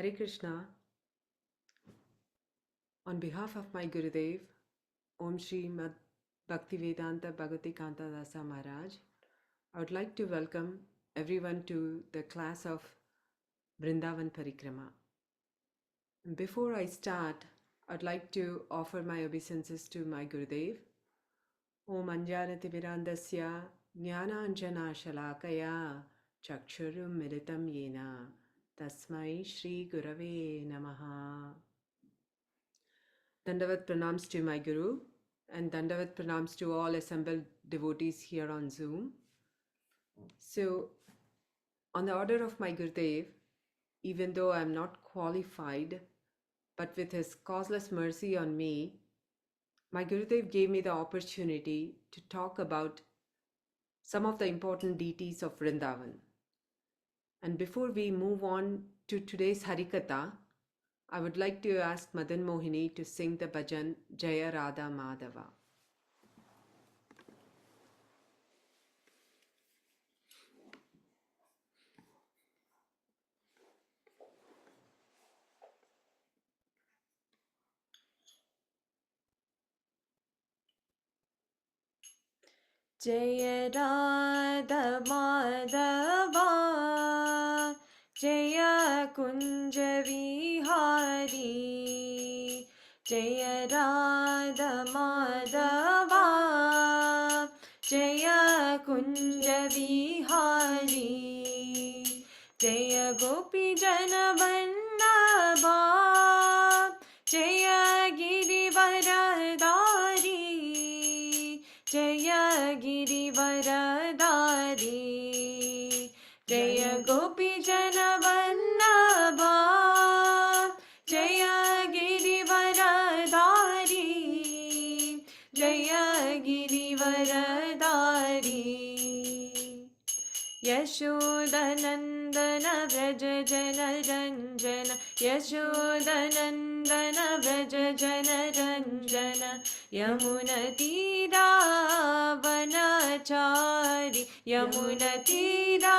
Harekrishna, on behalf of my Gurudev, Om Shri Mad Bhaktivedanta Bhagavati Kanta Dasa Maharaj, I would like to welcome everyone to the class of Vrindavan Parikrama. And before I start, I'd like to offer my obeisances to my Gurudev. Om Anjanati Virandasya Jnana Anjana Shalakaya Chakshurum Militam Yena Tasmai Shri Gurave Namaha. Dandavat pranams to my Guru and Dandavat pranams to all assembled devotees here on Zoom. So, on the order of my Gurudev, even though I am not qualified, but with his causeless mercy on me, my Gurudev gave me the opportunity to talk about some of the important deities of Vrindavan. And before we move on to today's Harikatha, I would like to ask Madanmohan to sing the bhajan Jaya Radha Madhava. Jaya Radha Madhava Jaya Kunja Vihari Jaya Radha Madhava Jaya Kunja Vihari Jaya Gopi Jana Vallabha Jaya Girivaradari Jaya Girivaradari Jaya Gopi Jana Vallabha Jaya Girivaradari Jaya Girivaradari Yashodanandana Vraja Jana Ranjana Yashodanandana Vraja Jana Ranjana Yamunatira Vanachari Yamunatira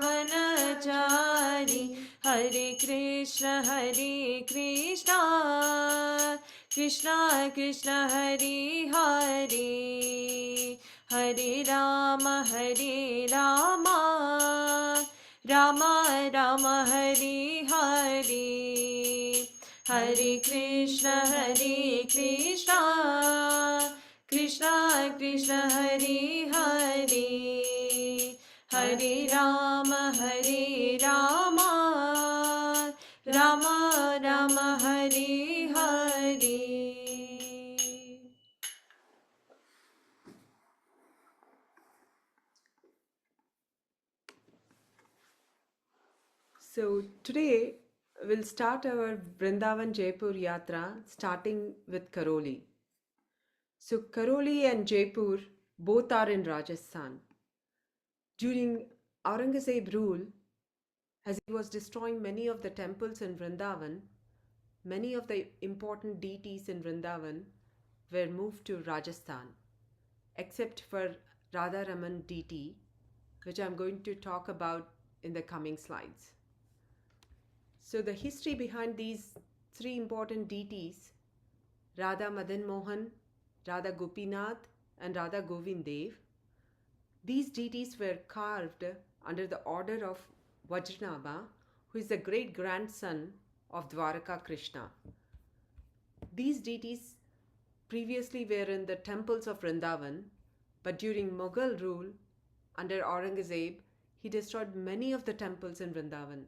Vanachari Hare Krishna Krishna Krishna Hare Hare Hare Rama Rama Rama Hare Hare Hare Krishna Krishna Krishna Hare Hare Hare Rama Rama Rama Hare Hare. So today we'll start our Vrindavan Jaipur Yatra starting with Karoli. So Karoli and Jaipur both are in Rajasthan. During Aurangzeb rule, as he was destroying many of the temples in Vrindavan, many of the important deities in Vrindavan were moved to Rajasthan, except for Radha Raman deity, which I'm going to talk about in the coming slides. So the history behind these three important deities, Radha Madanmohan, Radha Gopinath and Radha Govind, these deities were carved under the order of Vajranabha, who is the great grandson of Dwaraka Krishna. These deities previously were in the temples of Vrindavan, but during Mughal rule under Aurangzeb, he destroyed many of the temples in Vrindavan.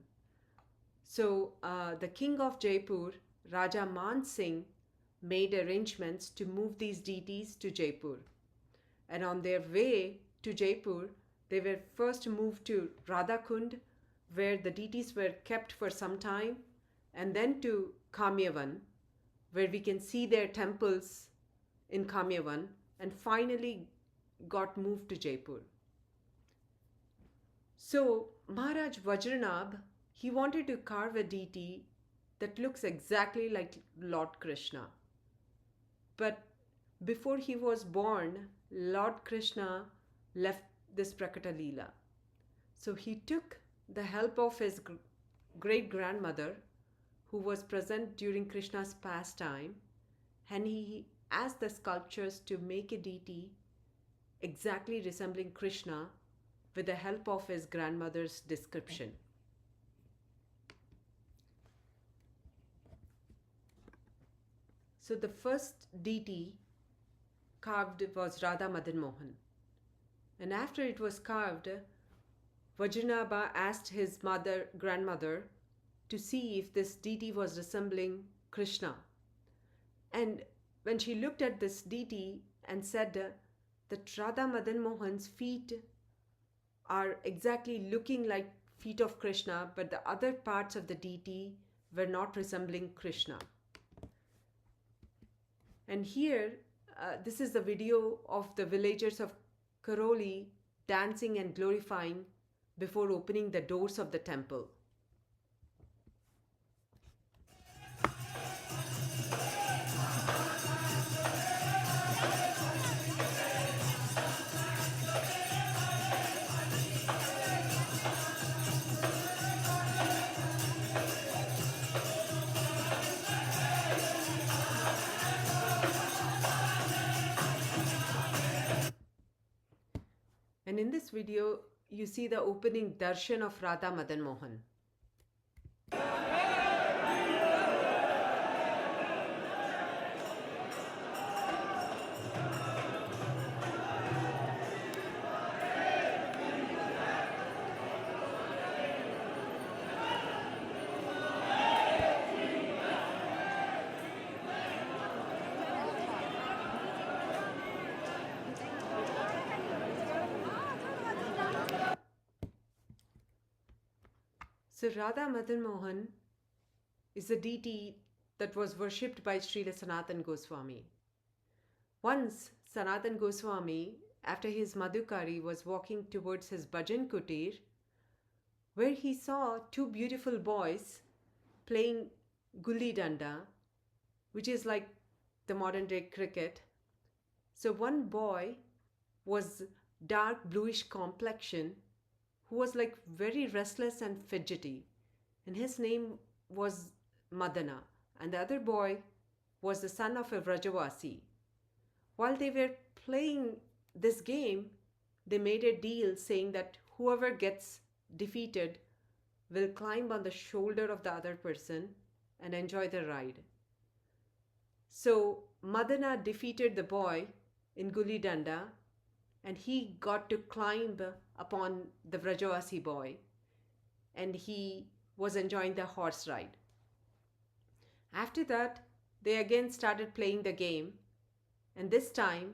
So the king of Jaipur, Raja Man Singh, made arrangements to move these deities to Jaipur. And on their way to Jaipur, they were first moved to Radhakund, where the deities were kept for some time, and then to Kamyavan, where we can see their temples in Kamyavan, and finally got moved to Jaipur. So Maharaj Vajranabh, he wanted to carve a deity that looks exactly like Lord Krishna. But before he was born, Lord Krishna left this Prakata Leela. So he took the help of his great grandmother who was present during Krishna's pastime, and he asked the sculptors to make a deity exactly resembling Krishna with the help of his grandmother's description. So the first deity carved was Radha Madanmohan. And after it was carved, Vajranabha asked his grandmother, to see if this deity was resembling Krishna. And when she looked at this deity and said that Radha Madanmohan's feet are exactly looking like feet of Krishna, but the other parts of the deity were not resembling Krishna. And here, this is the video of the villagers of Karoli dancing and glorifying before opening the doors of the temple. And in this video, you see the opening darshan of Radha Madanmohan. So Radha Madanmohan is a deity that was worshipped by Srila Sanatana Goswami. Once Sanatana Goswami, after his Madhukari, was walking towards his bhajan kutir, where he saw two beautiful boys playing gulli danda, which is like the modern day cricket. So one boy was dark bluish complexion, who was like very restless and fidgety, and his name was Madana, and the other boy was the son of a Vrajavasi. While they were playing this game, they made a deal saying that whoever gets defeated will climb on the shoulder of the other person and enjoy the ride. So Madana defeated the boy in Gulli Danda, and he got to climb upon the Vrajavasi boy, and he was enjoying the horse ride. After that, they again started playing the game, and this time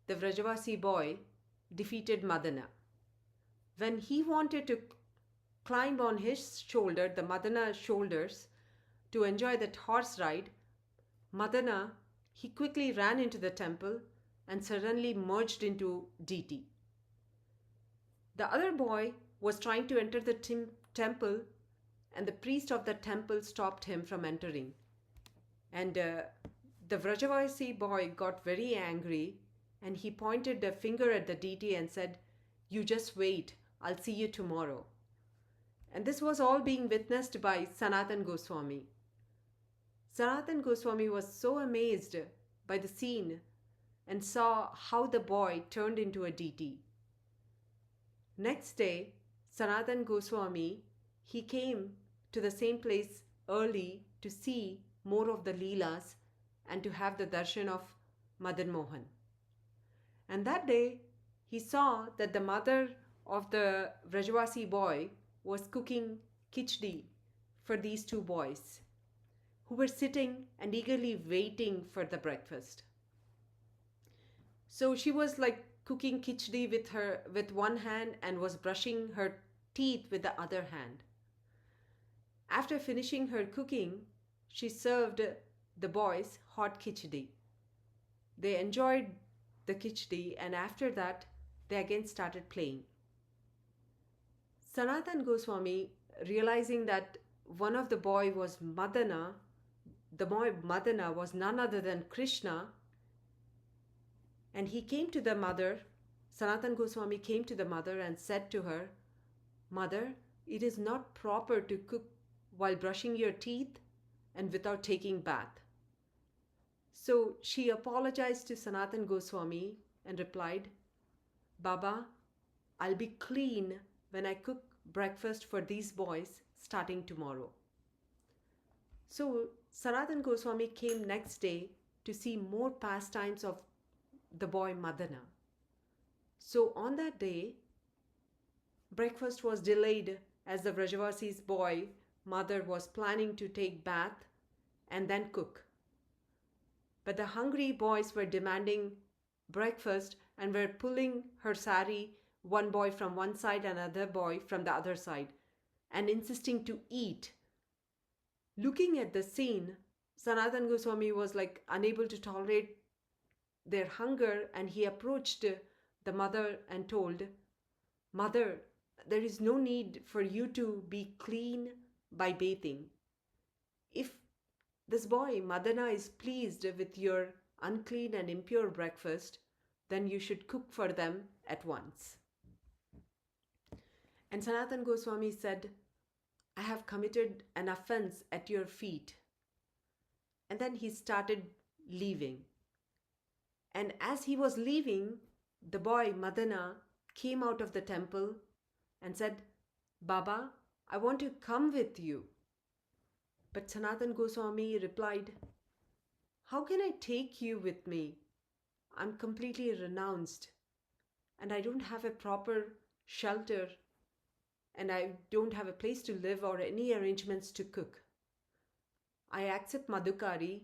the Vrajavasi boy defeated Madana. When he wanted to climb on his shoulder, the Madana's shoulders, to enjoy that horse ride, Madana, he quickly ran into the temple and suddenly merged into deity. The other boy was trying to enter the temple, and the priest of the temple stopped him from entering. And the Vrajavasi boy got very angry, and he pointed a finger at the deity and said, "You just wait, I'll see you tomorrow." And this was all being witnessed by Sanatana Goswami. Sanatana Goswami was so amazed by the scene and saw how the boy turned into a deity. Next day, Sanatana Goswami, he came to the same place early to see more of the Leelas and to have the darshan of Madanmohan. And that day, he saw that the mother of the Vrajavasi boy was cooking khichdi for these two boys, who were sitting and eagerly waiting for the breakfast. So she was like cooking khichdi with one hand and was brushing her teeth with the other hand. After finishing her cooking, she served the boys hot khichdi. They enjoyed the khichdi, and after that, they again started playing. Sanatana Goswami, realizing that one of the boy was Madana, the boy Madana was none other than Krishna, and he came to the mother. Sanatana Goswami came to the mother and said to her, "Mother, it is not proper to cook while brushing your teeth and without taking bath. So she apologized to Sanatan Goswami and replied, Baba, I'll be clean when I cook breakfast for these boys starting tomorrow. So Sanatan Goswami came next day to see more pastimes of the boy Madana. So on that day, breakfast was delayed as the Vrajavasi's boy mother was planning to take bath and then cook. But the hungry boys were demanding breakfast and were pulling her sari, one boy from one side and another boy from the other side, and insisting to eat. Looking at the scene, Sanatan Goswami was like unable to tolerate their hunger, and he approached the mother and told, Mother, there is no need for you to be clean by bathing. If this boy Madana is pleased with your unclean and impure breakfast, then you should cook for them at once. And Sanatan Goswami said, I have committed an offense at your feet. And then he started leaving. And as he was leaving, the boy Madana came out of the temple and said, Baba, I want to come with you. But Sanatan Goswami replied, How can I take you with me? I'm completely renounced, and I don't have a proper shelter, and I don't have a place to live or any arrangements to cook. I accept Madhukari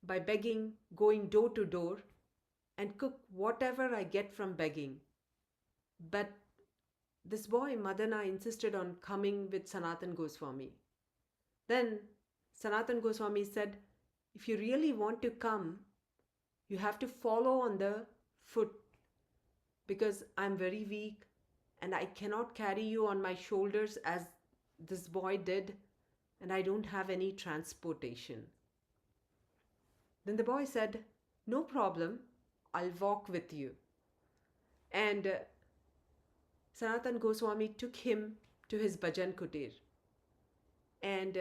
by begging, going door to door, and cook whatever I get from begging. But this boy Madana insisted on coming with Sanatan Goswami. Then Sanatan Goswami said, if you really want to come, you have to follow on the foot, because I'm very weak and I cannot carry you on my shoulders as this boy did, and I don't have any transportation. Then the boy said, no problem, I'll walk with you. And Sanatan Goswami took him to his bhajan kutir. And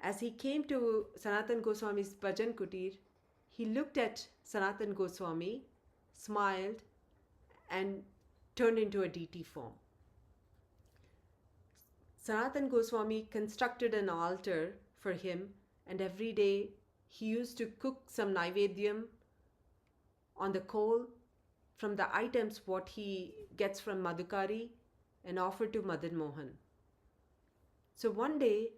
as he came to Sanatan Goswami's bhajan kutir, he looked at Sanatan Goswami, smiled, and turned into a deity form. Sanatan Goswami constructed an altar for him, and every day he used to cook some naivedyam on the coal from the items what he gets from Madhukari and offer to Madanmohan. So one day,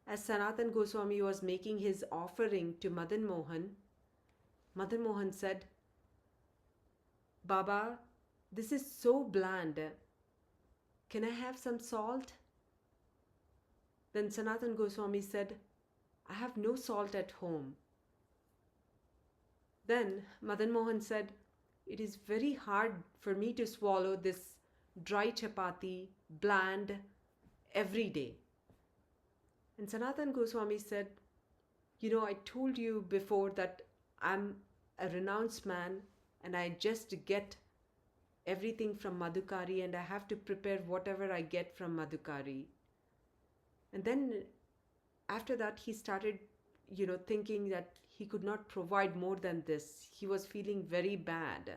as Sanatan Goswami was making his offering to Madanmohan, Madanmohan said, Baba, this is so bland. Can I have some salt? Then Sanatan Goswami said, I have no salt at home. Then Madanmohan said, it is very hard for me to swallow this dry chapati, bland, every day. And Sanatan Goswami said, I told you before that I'm a renounced man and I just get everything from Madhukari and I have to prepare whatever I get from Madhukari. And then after that he started, thinking that he could not provide more than this. He was feeling very bad.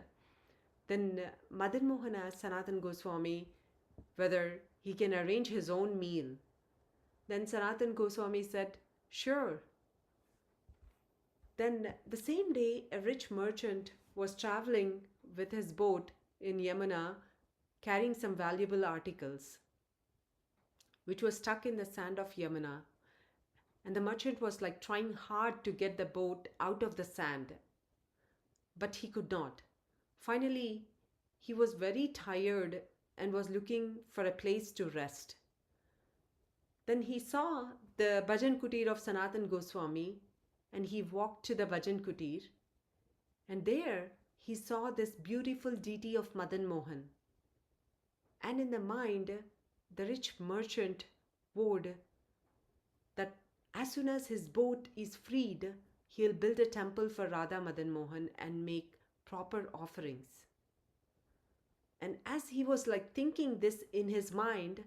Then Madanmohan asked Sanatan Goswami whether he can arrange his own meal. Then Sanatan Goswami said, sure. Then the same day, a rich merchant was traveling with his boat in Yamuna, carrying some valuable articles, which was stuck in the sand of Yamuna. And the merchant was like trying hard to get the boat out of the sand, but he could not. Finally, he was very tired and was looking for a place to rest. Then he saw the bhajan kutir of Sanatan Goswami, and he walked to the bhajan kutir, and there he saw this beautiful deity of Madanmohan. And in the mind, the rich merchant vowed that as soon as his boat is freed, he'll build a temple for Radha Madanmohan and make proper offerings. And as he was like thinking this in his mind,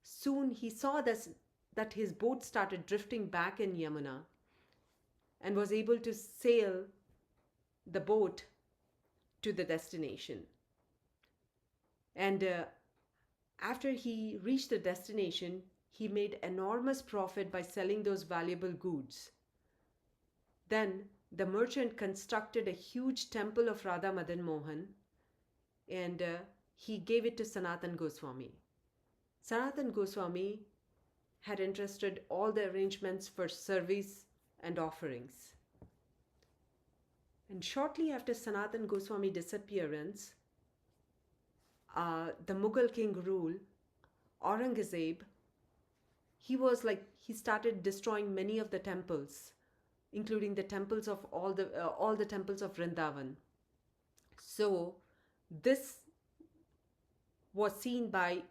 soon he saw this that his boat started drifting back in Yamuna and was able to sail the boat to the destination. And after he reached the destination, he made enormous profit by selling those valuable goods. Then the merchant constructed a huge temple of Radha Madanmohan, and he gave it to Sanatan Goswami. Sanatan Goswami had entrusted all the arrangements for service and offerings. And shortly after Sanatan Goswami's disappearance, the Mughal king rule, Aurangzeb, he started destroying many of the temples, including the temples of all the temples of Vrindavan. So this was seen by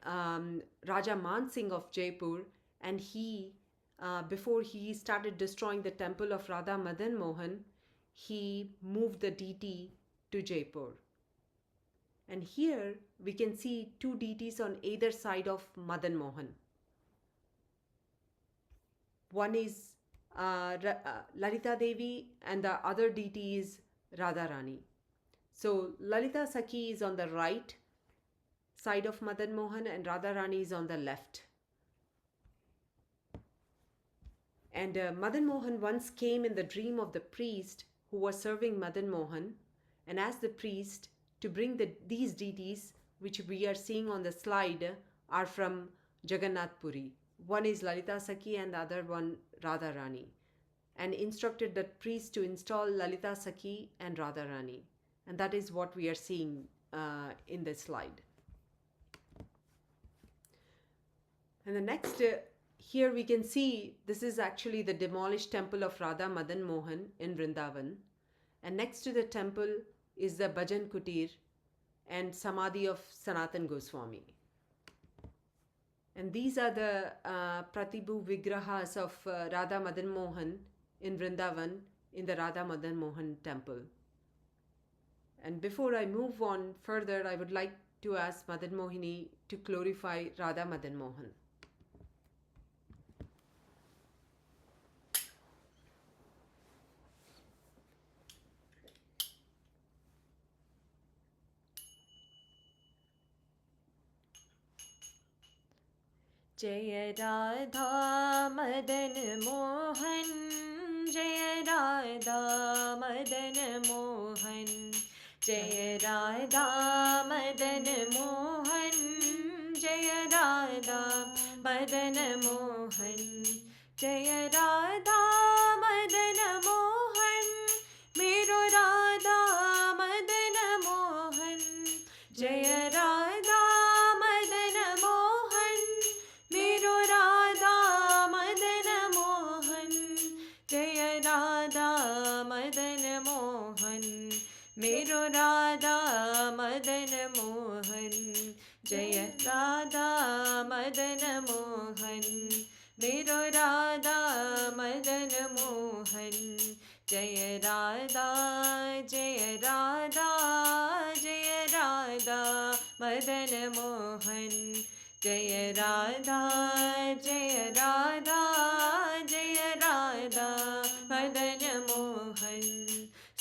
Raja Man Singh of Jaipur, and before he started destroying the temple of Radha Madanmohan, he moved the deity to Jaipur. And here we can see two deities on either side of Madanmohan. One is Lalita Devi, and the other deity is Radharani. So Lalita Sakhi is on the right side of Madanmohan and Radharani is on the left. And Madanmohan once came in the dream of the priest who was serving Madanmohan and asked the priest to bring these deities, which we are seeing on the slide, are from Jagannath Puri. One is Lalita Sakhi and the other one Radharani, and instructed the priest to install Lalita Sakhi and Radharani. And that is what we are seeing in this slide. And the next, here we can see this is actually the demolished temple of Radha Madanmohan in Vrindavan. And next to the temple is the Bhajan Kutir and Samadhi of Sanatan Goswami. And these are the Pratibhu Vigrahas of Radha Madanmohan in Vrindavan in the Radha Madanmohan temple. And before I move on further, I would like to ask Madan Mohini to glorify Radha Madanmohan. जय राधा मदन मोहन, जय राधा मदन मोहन, जय राधा मदन मोहन, जय राधा मदन मोहन, जय राधा मदन मोहन, मेरो राधा मदन मोहन, जय राधा मदन मोहन, मेरो राधा मदन मोहन, जय राधा मदन मोहन, मेरो राधा मदन मोहन, जय राधा मदन मोहन, मेरो राधा मदन मोहन, जय राधा जय राधा जय राधा मदन मोहन, जय राधा जय राधा जय राधा मदन मोहन,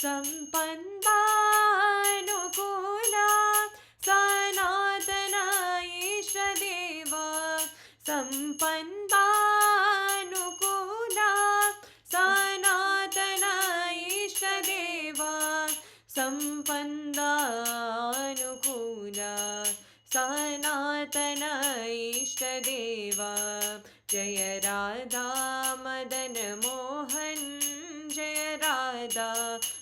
संपन्नानुकूला सनातन ईशदेवा, संपन्नानुकूला सनातन ईशदेवा, संपन्नानुकूला सनातन ईष्टदेवा, जय राधा मदन मोहन, जय राधा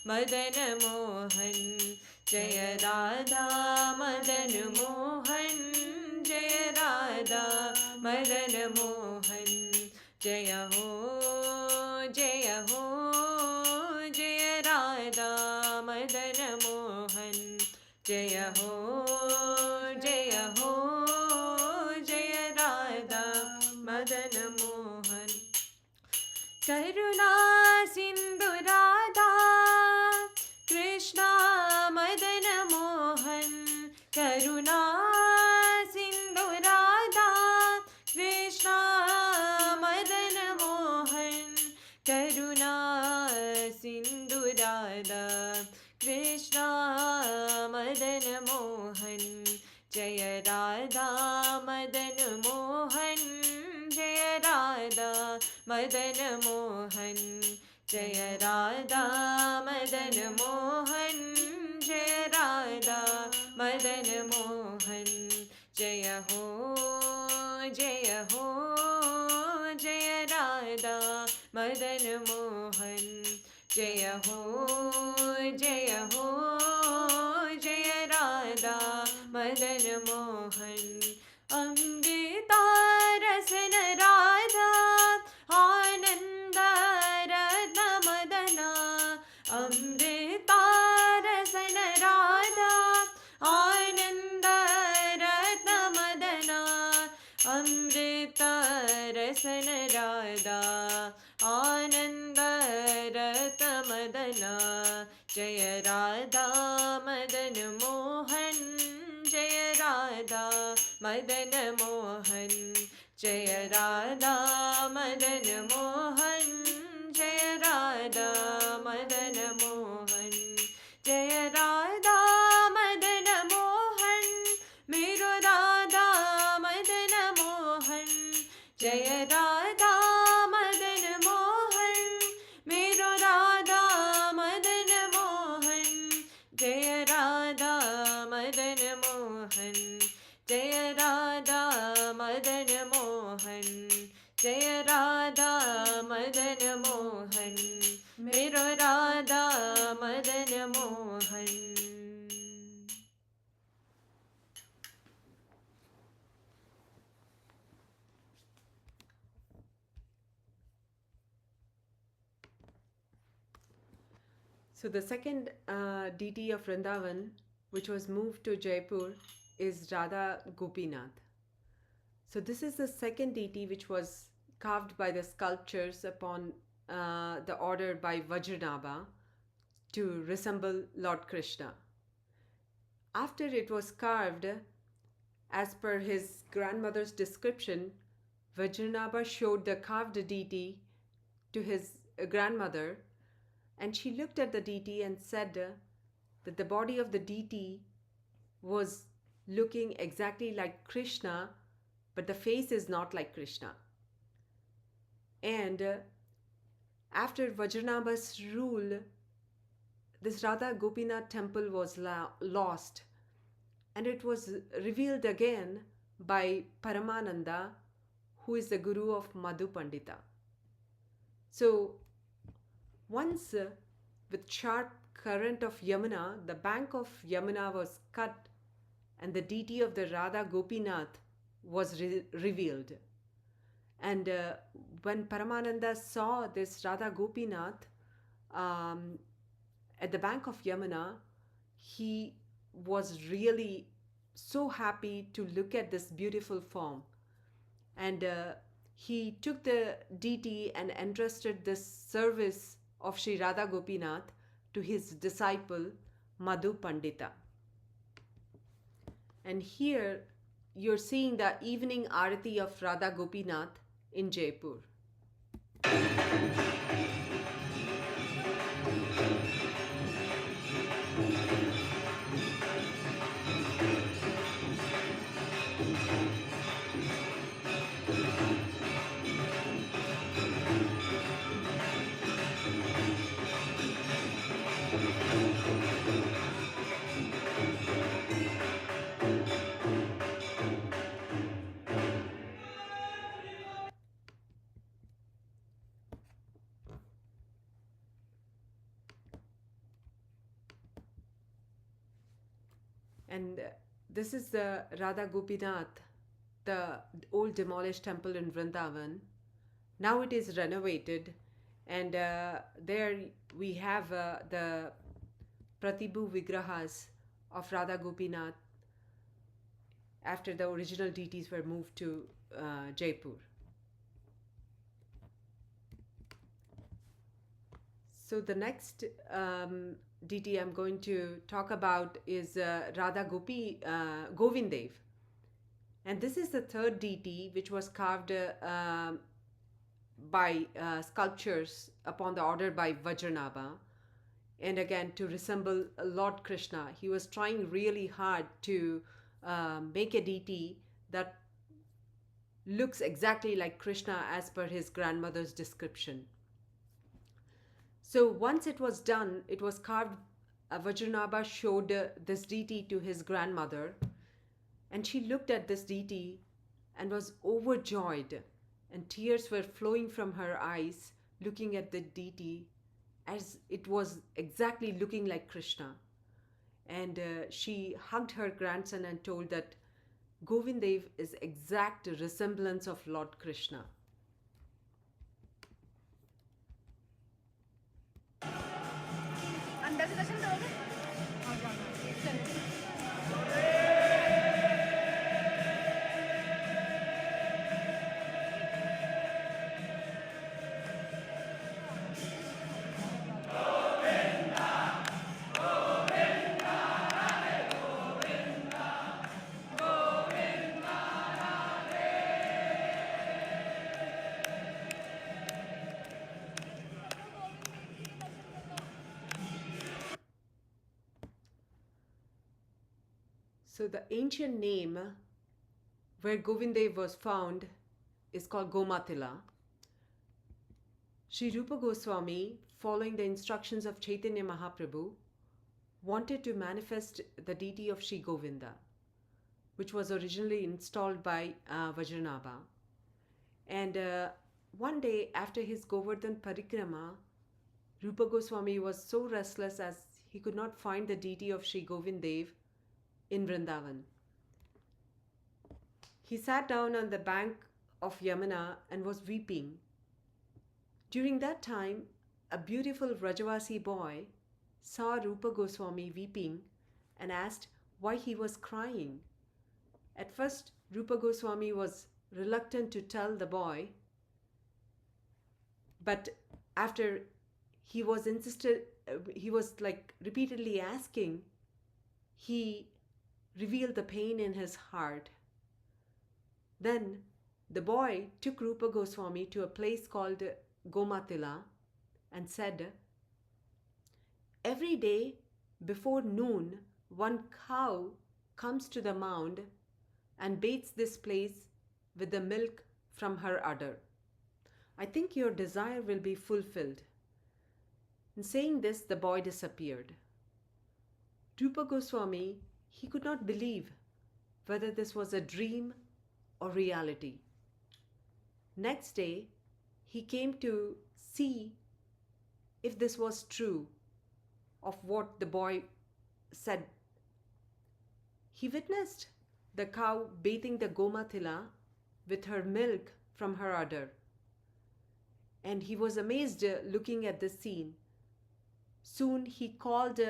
मदन मोहन, जय राधा मदन मोहन, जय राधा मदन मोहन, जय हो जय हो जय राधा मदन मोहन, जय हो जय हो जय राधा मदन मोहन, करुणा सिंधु राधा कृष्णा मदन मोहन, करुणा Sindhu Radha Krishna Madan Mohan, Jaya Radha Madan Mohan, Jaya Radha Madan Mohan, Jaya Ho, Jaya Ho, Jaya Radha Madan Mohan, Jaya Ho, Jaya Ho, Jaya Radha Madan Mohan. Amrita Rasana Radha Ananda Ratna Madana, Amrita Rasana Radha Ananda Ratna Madana, Amrita Rasana Radha Ananda Ratna Madana, Jaya Radha Madan Mohan, Jaya Radha Madan Mohan, Jaya Radha Madan Mohan, Jaya Radha Madan Mohan, Jaya Radha Madan Mohan, Mero Radha Madan Mohan, Jaya Radha Madan Mohan, Mero Radha Madan Mohan, Jaya Radha Madan Mohan, Jaya Radha Madan Mohan, Jaya Radha Madan Mohan, Mero Radha Madan Mohan. So the second deity of Vrindavan, which was moved to Jaipur, is Radha Gopinath. So this is the second deity which was carved by the sculptors upon the order by Vajranabha to resemble Lord Krishna. After it was carved, as per his grandmother's description, Vajranabha showed the carved deity to his grandmother, and she looked at the deity and said that the body of the deity was looking exactly like Krishna, but the face is not like Krishna. And after Vajranabha's rule, this Radha Gopinath temple was lost, and it was revealed again by Paramananda, who is the guru of Madhu Pandita. So once, with sharp current of Yamuna, the bank of Yamuna was cut, and the deity of the Radha Gopinath was revealed. And when Paramananda saw this Radha Gopinath at the bank of Yamuna, he was really so happy to look at this beautiful form. And he took the deity and entrusted this service of Sri Radha Gopinath to his disciple Madhu Pandita. And here you're seeing the evening Arati of Radha Gopinath in Jaipur. And this is the Radha Gopinath, the old demolished temple in Vrindavan. Now it is renovated, and there we have the Pratibhu Vigrahas of Radha Gopinath after the original deities were moved to Jaipur. So the next deity I'm going to talk about is Radha Govind Dev. And this is the third deity which was carved by sculptures upon the order by Vajranabha. And again, to resemble Lord Krishna. He was trying really hard to make a deity that looks exactly like Krishna as per his grandmother's description. So once it was done, it was carved. Vajranabha showed this deity to his grandmother, and she looked at this deity and was overjoyed, and tears were flowing from her eyes looking at the deity as it was exactly looking like Krishna. And she hugged her grandson and told that Govind Dev is exact resemblance of Lord Krishna. अंदर से दर्शन करोगे? हाँ जाना है। चलो। So the ancient name where Govind Dev was found is called Gomatila. Sri Rupa Goswami, following the instructions of Chaitanya Mahaprabhu, wanted to manifest the deity of Sri Govinda, which was originally installed by Vajranabha. And one day after his Govardhan Parikrama, Rupa Goswami was so restless as he could not find the deity of Sri Govind Dev in Vrindavan. He sat down on the bank of Yamuna and was weeping. During that time, a beautiful Rajavasi boy saw Rupa Goswami weeping and asked why he was crying. At first, Rupa Goswami was reluctant to tell the boy, but after he was repeatedly asking, he revealed the pain in his heart. Then the boy took Rupa Goswami to a place called Gomatila and said, every day before noon, one cow comes to the mound and bathes this place with the milk from her udder. I think your desire will be fulfilled. In saying this, the boy disappeared. Rupa Goswami, he could not believe whether this was a dream or reality. Next day, he came to see if this was true of what the boy said. He witnessed the cow bathing the Gomatila with her milk from her udder. And he was amazed looking at this scene. Soon he called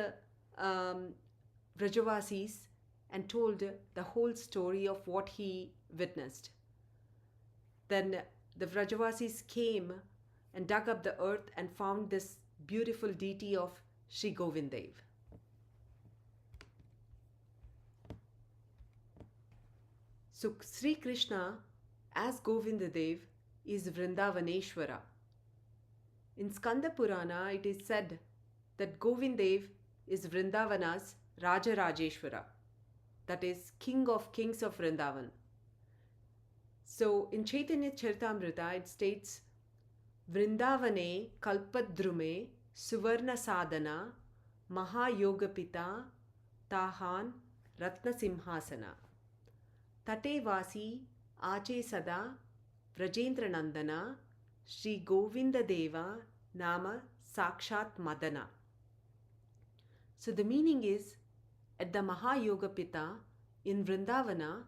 Vrajavasis and told the whole story of what he witnessed. Then the Vrajavasis came and dug up the earth and found this beautiful deity of Sri Govind Dev. So Sri Krishna as Govinda Dev is Vrindavaneshwara. In Skanda Purana, it is said that Govind Dev is Vrindavana's Raja Rajeshwara, that is, King of Kings of Vrindavan. So in Chaitanya Charitamrita, it states, Vrindavane Kalpadrume Suvarna Sadhana Mahayogapita Tahan Ratna Simhasana Tate Vasi Ache Sada Vrajendra Nandana Sri Govinda Deva Nama Sakshat Madana. So the meaning is, at the Mahayogapita in Vrindavana,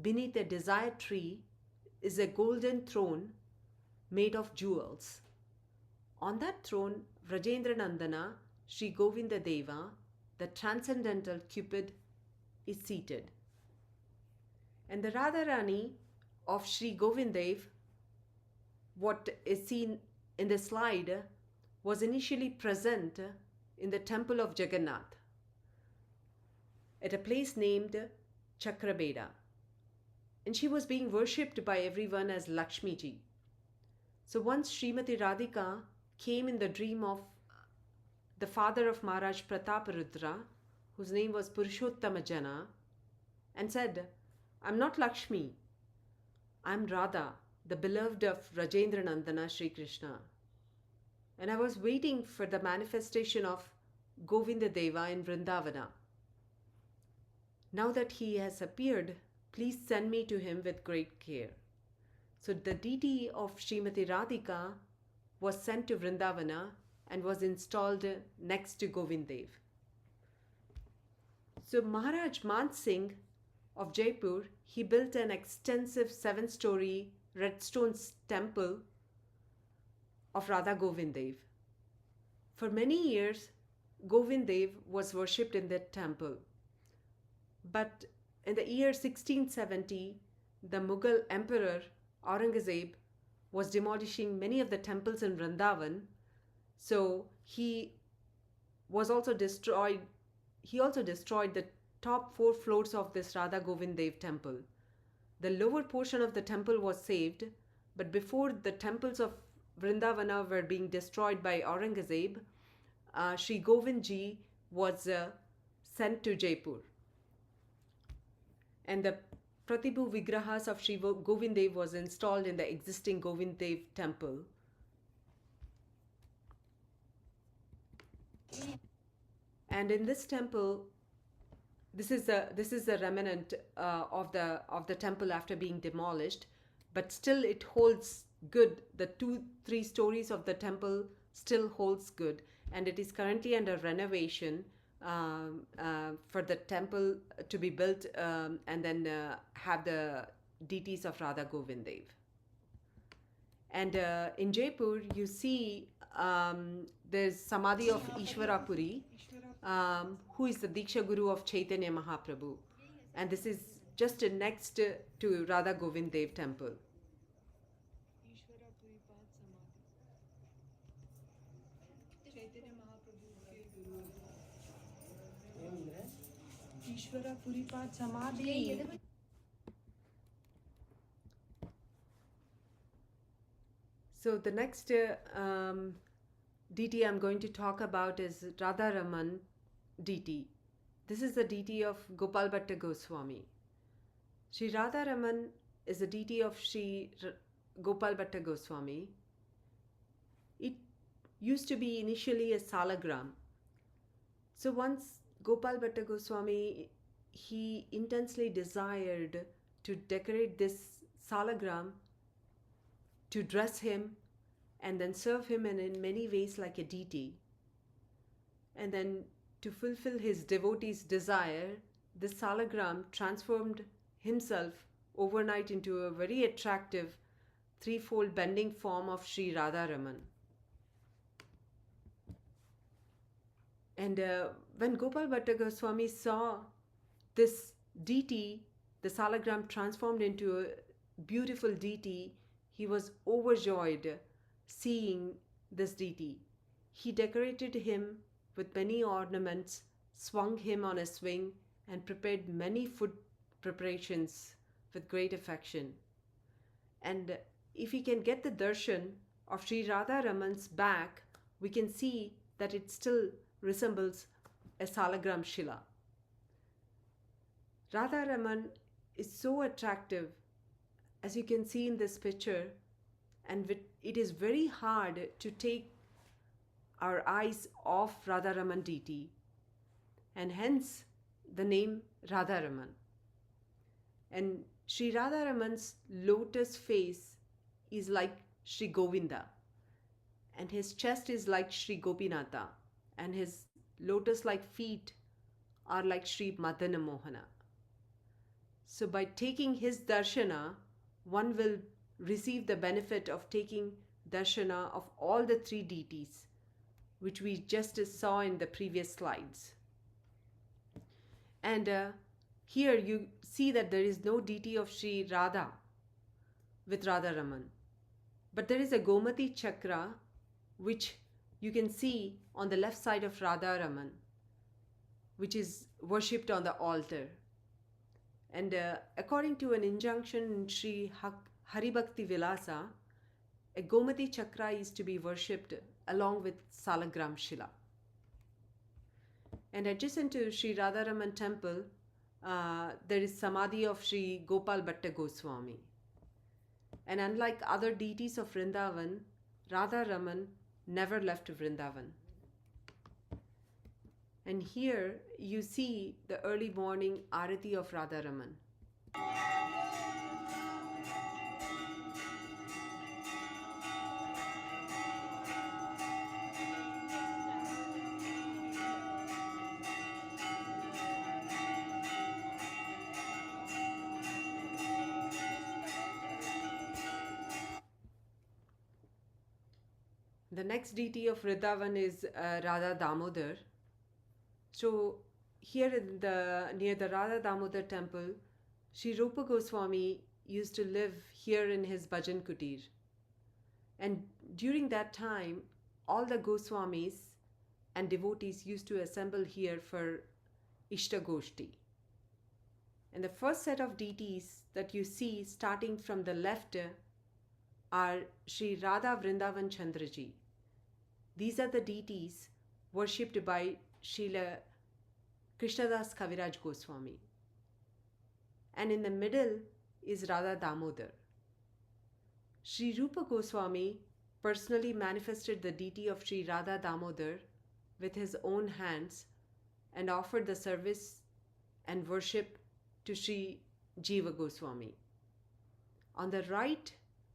beneath a desire tree is a golden throne made of jewels. On that throne, Vrajendra Nandana, Sri Govinda Deva, the transcendental Cupid, is seated. And the Radharani of Sri Govind Dev, what is seen in the slide, was initially present in the temple of Jagannath at a place named Chakrabeda. And she was being worshipped by everyone as Lakshmi ji. So once Srimati Radhika came in the dream of the father of Maharaj Prataparudra, whose name was Purushottama Jana, and said, I'm not Lakshmi. I'm Radha, the beloved of Rajendra Nandana Sri Krishna, and I was waiting for the manifestation of Govinda Deva in Vrindavana. Now that he has appeared, please send me to him with great care. So the deity of Srimati Radhika was sent to Vrindavana and was installed next to Govind Dev. So Maharaj Man Singh of Jaipur, he built an extensive 7-story red stone temple of Radha Govind Dev. For many years, Govind Dev was worshipped in that temple. But in the year 1670, the Mughal Emperor Aurangzeb was demolishing many of the temples in Vrindavan. So he also destroyed the top 4 floors of this Radha Govind Dev temple. The lower portion of the temple was saved, but before the temples of Vrindavana were being destroyed by Aurangzeb, Sri Govind Ji was sent to Jaipur. And the Pratibhu Vigrahas of Sri Govind Dev was installed in the existing Govind Dev temple. And in this temple, this is a remnant of the temple after being demolished, but still it holds good. The 2-3 stories of the temple still holds good, and it is currently under renovation for the temple to be built and then have the deities of Radha Govind Dev. And in Jaipur, you see there's Samadhi of Ishwara Puri, who is the Diksha Guru of Chaitanya Mahaprabhu. And this is just next to Radha Govind Dev temple. Ishwara Puripat Samadhi. So the next deity I'm going to talk about is Radha Raman deity. This is the deity of Gopal Bhatta Goswami. Sri Radha Raman is the deity of Sri Gopal Bhatta Goswami. It used to be initially a salagram. So once Gopal Bhatta Goswami, he intensely desired to decorate this salagram, to dress him and then serve him in many ways like a deity. And then to fulfill his devotees' desire, this salagram transformed himself overnight into a very attractive 3-fold bending form of Sri Radha Raman. And when Gopal Bhatta Goswami saw this deity, the salagram transformed into a beautiful deity, he was overjoyed seeing this deity. He decorated him with many ornaments, swung him on a swing, and prepared many food preparations with great affection. And if we can get the darshan of Sri Radha Raman's back, we can see that it still resembles a salagram shila. Radha Raman is so attractive, as you can see in this picture, and it is very hard to take our eyes off Radha Raman deity, and hence the name Radha Raman. And Sri Radha Raman's lotus face is like Sri Govinda, and his chest is like Sri Gopinatha, and his lotus-like feet are like Sri Madanmohan. So by taking his darshana, one will receive the benefit of taking darshana of all the 3 deities, which we just saw in the previous slides. And here you see that there is no deity of Sri Radha with Radha Raman, but there is a Gomati chakra which you can see on the left side of Radha Raman, which is worshipped on the altar. And according to an injunction in Sri Haribhakti Vilasa, a Gomati chakra is to be worshipped along with Salagram Shila. And adjacent to Sri Radharaman temple, there is Samadhi of Sri Gopal Bhatta Goswami. And unlike other deities of Vrindavan, Radha Raman never left Vrindavan. And here you see the early morning Arati of Radha Raman. The next deity of Vrindavan is Radha Damodar. So here near the Radha Damodar temple, Sri Rupa Goswami used to live here in his bhajan kutir. And during that time, all the Goswamis and devotees used to assemble here for Ishta Goshti. And the first set of deities that you see starting from the left are Sri Radha Vrindavan Chandraji. These are the deities worshipped by Srila Krishnadas Kaviraj Goswami. And in the middle is Radha Damodar. Sri Rupa Goswami personally manifested the deity of Sri Radha Damodar with his own hands and offered the service and worship to Sri Jiva Goswami. On the right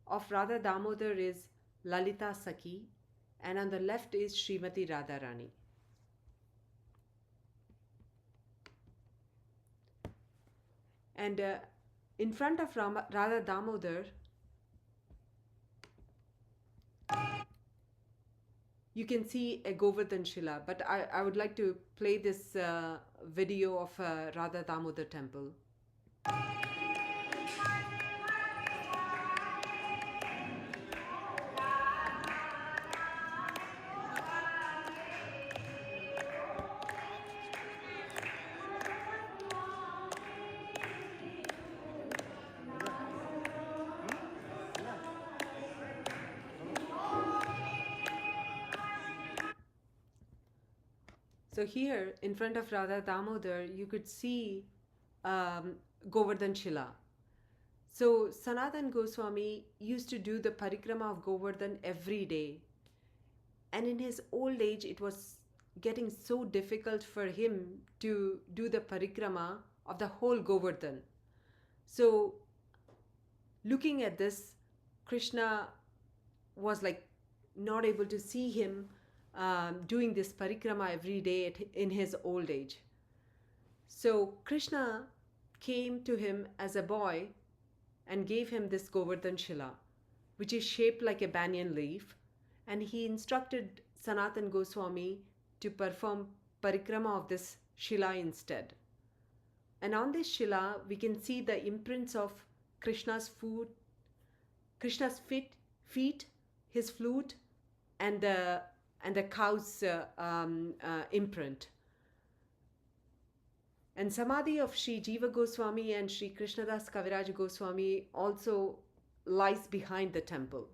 of Radha Damodar is Lalita Sakhi, and on the left is Srimati Radharani. And in front of Radha Damodar, you can see a Govardhan Shila, but I would like to play this video of Radha Damodar temple. So here, in front of Radha Damodar, you could see Govardhan Shila. So Sanatan Goswami used to do the Parikrama of Govardhan every day. And in his old age, it was getting so difficult for him to do the Parikrama of the whole Govardhan. So looking at this, Krishna was like not able to see him doing this parikrama every day in his old age. So Krishna came to him as a boy and gave him this Govardhan Shila, which is shaped like a banyan leaf, and he instructed Sanatan Goswami to perform parikrama of this Shila instead. And on this Shila, we can see the imprints of Krishna's feet, his flute, and the cow's imprint. And Samadhi of Sri Jiva Goswami and Sri Krishnadas Kaviraj Goswami also lies behind the temple.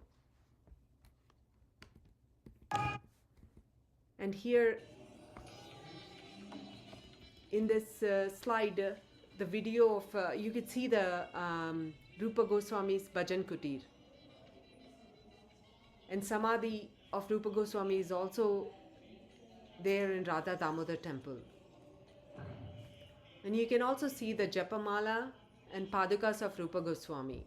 And here in this slide, the video of, you could see the Rupa Goswami's Bhajan Kutir. And Samadhi of Rupa Goswami is also there in Radha Damodar temple. And you can also see the Japamala and Padukas of Rupa Goswami.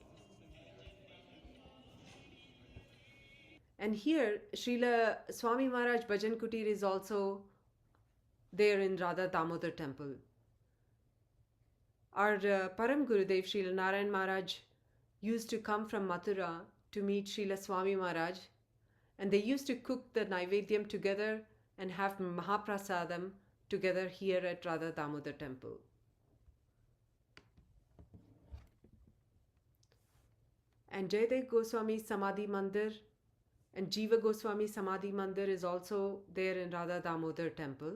And here, Srila Swami Maharaj Bhajan Kutir is also there in Radha Damodar temple. Our Param Gurudev, Srila Narayan Maharaj, used to come from Mathura to meet Srila Swami Maharaj, and they used to cook the Naivedyam together and have Mahaprasadam together here at Radha Damodar temple. And Jayadev Goswami Samadhi Mandir and Jiva Goswami Samadhi Mandir is also there in Radha Damodar temple.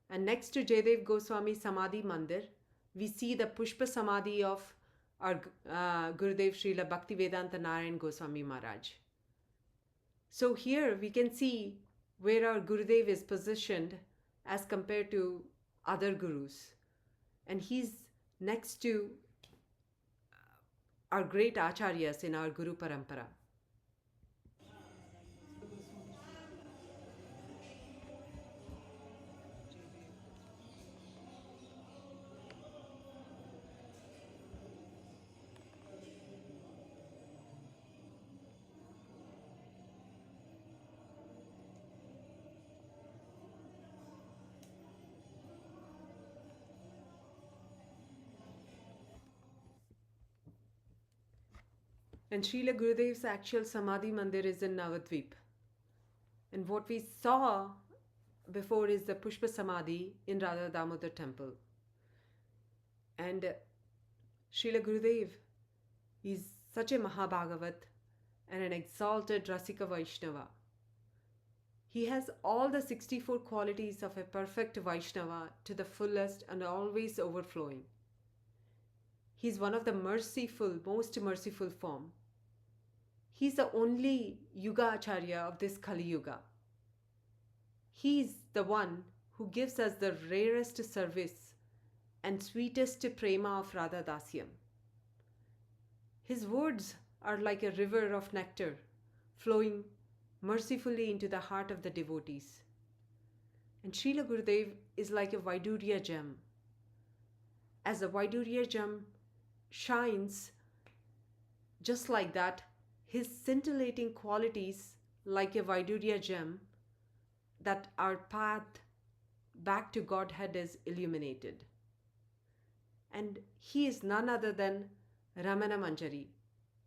And next to Jayadev Goswami Samadhi Mandir, we see the Pushpa Samadhi of our Gurudev Srila Bhaktivedanta Narayan Goswami Maharaj. So here we can see where our Gurudev is positioned as compared to other gurus. And he's next to are great acharyas in our Guru Parampara. And Srila Gurudev's actual Samadhi Mandir is in Navadvip. And what we saw before is the Pushpa Samadhi in Radha Damodar temple. And Srila Gurudev is such a Mahabhagavat and an exalted Rasika Vaishnava. He has all the 64 qualities of a perfect Vaishnava to the fullest and always overflowing. He is one of the merciful, most merciful form. He is the only Yuga Acharya of this Kali Yuga. He is the one who gives us the rarest service and sweetest prema of Radha Dasyam. His words are like a river of nectar flowing mercifully into the heart of the devotees. And Srila Gurudev is like a Vaidurya gem. As a Vaidurya gem shines just like that, his scintillating qualities like a Vaidurya gem, that our path back to Godhead is illuminated. And he is none other than Ramana Manjari,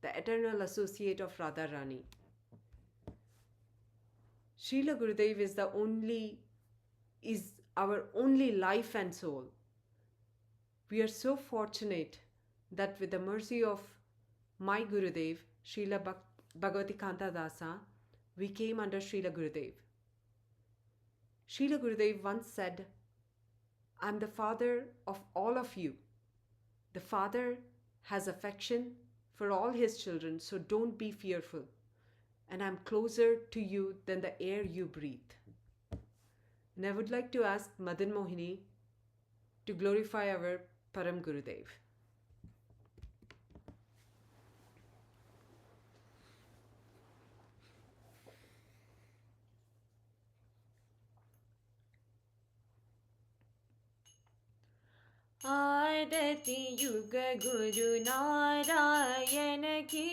the eternal associate of Radharani. Srila Gurudev is our only life and soul. We are so fortunate that with the mercy of my Gurudev, Srila Bhagavati Kanta Dasa, we came under Srila Gurudev. Srila Gurudev once said, "I am the father of all of you. The father has affection for all his children, so don't be fearful. And I'm closer to you than the air you breathe." And I would like to ask Madanmohini to glorify our Param Gurudev. आरती युग गुरु नारायण की,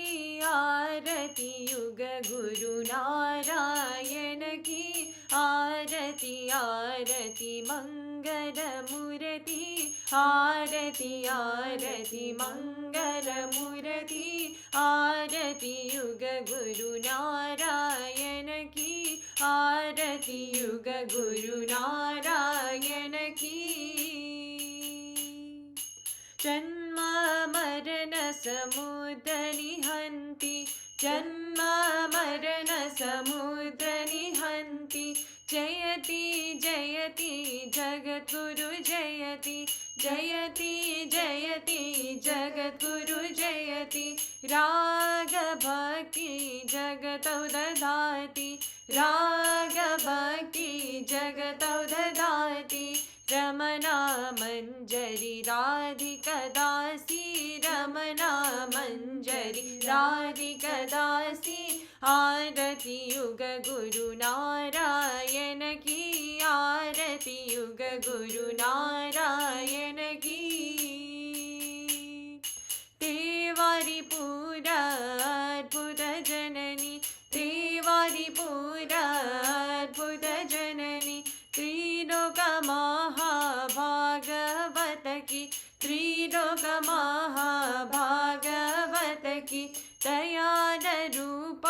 आरती युग गुरु नारायण की, आरती आरती मंगल मूर्ति, आरती आरती मंगल मूर्ति, आरती युग गुरु नारायण की, आरती युग गुरु नारायण की। जन्म मरण समुद्र निहन्ति, जन्म मरण समुद्र निहन्ति, जयति जयति जगद्गुरु जयति, जयति जयति जगद्गुरु जयति, राग भक्ति जगतौ ददाति, राग भक्ति जगतौ ददाति, रमना मंजरी राधिका दासी, रमना मंजरी राधिका दासी, आरती युग गुरु नारायण की, आरती युग गुरु नारायण की। तेवारी पूरा अद्भुत जननी, तेवारी पूरा अद्भुत जननी, त्रिलोक महाभागवत की, त्रिलोक महाभागवत की, दयाल रूप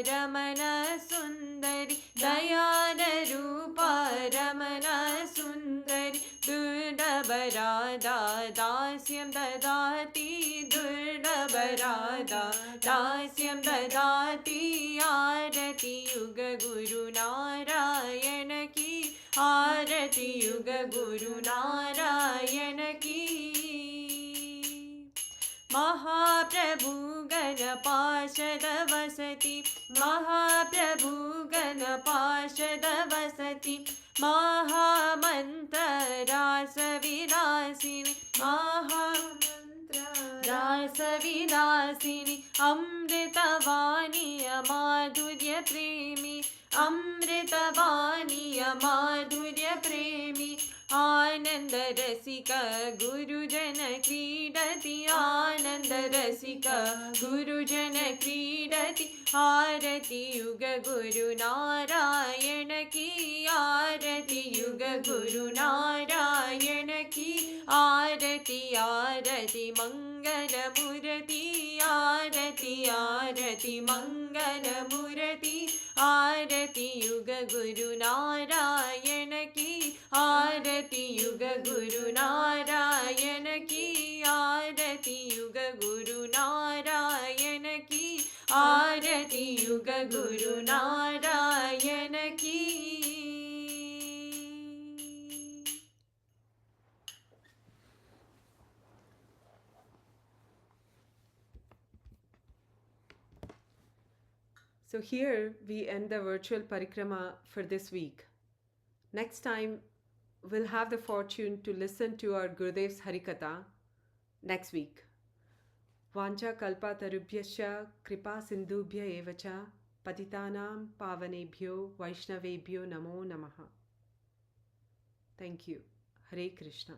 रमण सुंदरी, दयाल रूप रमण सुंदरी, दुर्लभ राधा दास्यं ददाति, दुर्लभ राधा दास्यं ददाति, आरती युग गुरु नारायण की, आरती युग गुरु नारायण की। महाप्रभु गण पार्षद वसति, महाप्रभु गण पार्षद वसति, महामंत्र रास विलासिनी, महामंत्र रास रसविलासिनि अमृतवाणीय माधुर्य प्रेमी अमृतवाणीय माधुर्य प्रेमी आनंद रसिक गुरुजन क्रीडति आनंद रसिक गुरुजन क्रीडति आरति युग गुरु नारायण की आरति युग गुरु नारायण की आरति आरति मंगल मूर्ति आरति आरति मंगल मूर्ति आरति युग गुरु नारायण की आरति युग गुरु नारायण की आरति युग गुरु नारायण की आरति युग गुरु नारायण की. So here we end the virtual parikrama for this week. Next time we'll have the fortune to listen to our Gurudev's Harikatha next week. Vancha kalpa tarubhyasya kripa sindhubhya evacha patitanam pavanebhyo vaishnavebhyo namo namaha. Thank you. Hare Krishna.